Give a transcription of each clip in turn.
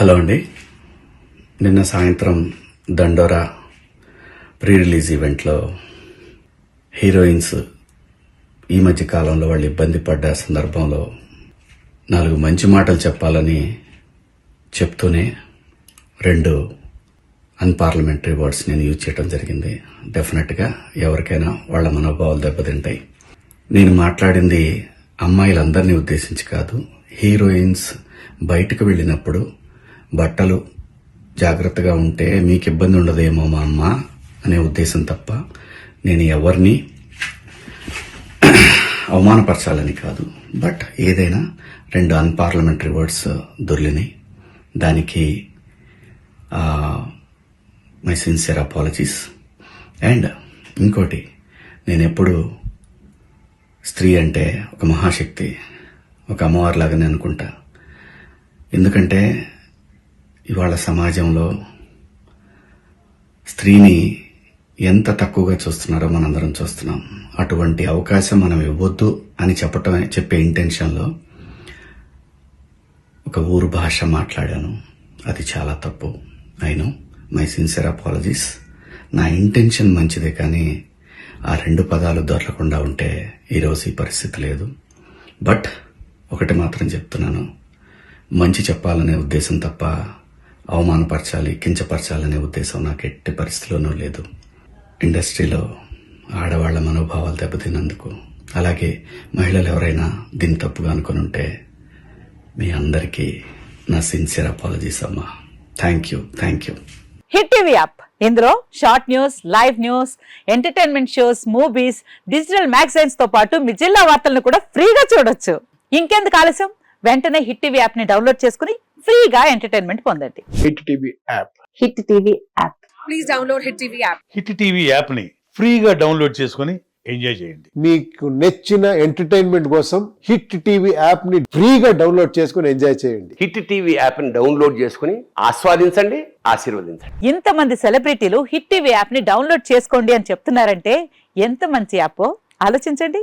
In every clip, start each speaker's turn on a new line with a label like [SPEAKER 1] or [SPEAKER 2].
[SPEAKER 1] Hello అండి. నిన్న సాయంత్రం దండోరా ప్రీ రిలీజ్ ఈవెంట్లో హీరోయిన్స్ ఈ మధ్య కాలంలో వాళ్ళు ఇబ్బంది పడ్డ సందర్భంలో 4 మంచి మాటలు చెప్పాలని చెప్తూనే 2 అన్పార్లమెంటరీ వర్డ్స్ నేను యూజ్ చేయడం జరిగింది. డెఫినెట్గా ఎవరికైనా వాళ్ళ మనోభావాలు దెబ్బతింటాయి. నేను మాట్లాడింది అమ్మాయిలందరినీ ఉద్దేశించి కాదు. హీరోయిన్స్ బయటకు వెళ్ళినప్పుడు బట్టలు జాగ్రత్తగా ఉంటే మీకు ఇబ్బంది ఉండదేమో మా అమ్మ అనే ఉద్దేశం తప్ప నేను ఎవరిని అవమానపరచాలని కాదు. బట్ ఏదైనా 2 అన్పార్లమెంటరీ వర్డ్స్ దొర్లినాయి. దానికి మై సిన్సియర్ అపాలజీస్. అండ్ ఇంకోటి, నేను ఎప్పుడు స్త్రీ అంటే ఒక మహాశక్తి, ఒక అమ్మవారిలాగానే అనుకుంటా. ఎందుకంటే ఇవాళ సమాజంలో స్త్రీని ఎంత తక్కువగా చూస్తున్నారో మనందరం చూస్తున్నాం. అటువంటి అవకాశం మనం ఇవ్వద్దు అని చెప్పే ఇంటెన్షన్లో ఒక ఊరు భాష మాట్లాడాను. అది చాలా తప్పు. I know, my sincere apologies. నా ఇంటెన్షన్ మంచిదే, కానీ ఆ 2 పదాలు దొరకకుండా ఉంటే ఈరోజు ఈ పరిస్థితి లేదు. బట్ ఒకటి మాత్రం చెప్తున్నాను, మంచి చెప్పాలనే ఉద్దేశం తప్ప అవమానపరచాలి, కించపరచాలనే ఉద్దేశం నాకు ఎట్టి పరిస్థితిలోనూ లేదు. ఇండస్ట్రీలో ఆడవాళ్ల మనోభావాలు దెబ్బతిన్నందుకు, అలాగే మహిళలు ఎవరైనా దీన్ని తప్పుగా అనుకుని ఉంటే మీ అందరికీ నా సిన్సియర్ అపాలజీస్ అమ్మా. Thank you.
[SPEAKER 2] Hit TV app, ఇందులో short news, live news, entertainment shows, movies, digital magazines తో పాటు మీ జిల్లా వార్తలను కూడా ఫ్రీగా చూడొచ్చు. ఇంకెందుకు ఆలస్యం, వెంటనే హిట్ టీవీ యాప్ ని డౌన్లోడ్ చేసుకుని ఫ్రీగా ఎంటర్టైన్మెంట్ పొందండి.
[SPEAKER 3] Hit TV app.
[SPEAKER 2] Hit TV app.
[SPEAKER 4] Please download hit TV app.
[SPEAKER 5] Hit TV app ని ఫ్రీగా డౌన్లోడ్ చేసుకుని ఎంజాయ్ చేయండి.
[SPEAKER 3] మీకు నచ్చిన ఎంటర్టైన్మెంట్ కోసం హిట్ టీవీ యాప్ ని ఫ్రీగా డౌన్లోడ్ చేసుకుని ఎంజాయ్ చేయండి.
[SPEAKER 6] హిట్ టీవీ యాప్ ని డౌన్లోడ్ చేసుకుని ఆస్వాదించండి, ఆశీర్వదించండి.
[SPEAKER 2] ఇంతమంది సెలబ్రిటీలు హిట్ టీవీ యాప్ ని డౌన్లోడ్ చేసుకోండి అని చెప్తున్నారంటే ఎంత మంచి యాప్ ఆలోచించండి.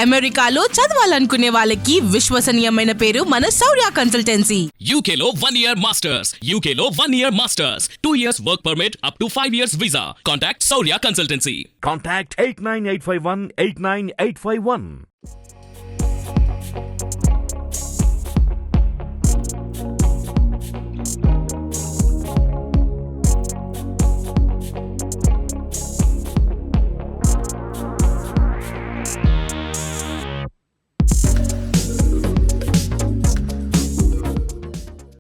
[SPEAKER 7] అమెరికాలో చదవాలనుకునే వాళ్ళకి విశ్వసనీయమైన పేరు మన శౌర్య కన్సల్టెన్సీ.
[SPEAKER 8] UK లో 1 year masters, UK లో 1 year masters, 2 years work permit up to 5 years visa. Contact Saurya Consultancy.
[SPEAKER 9] Contact 89851 89851.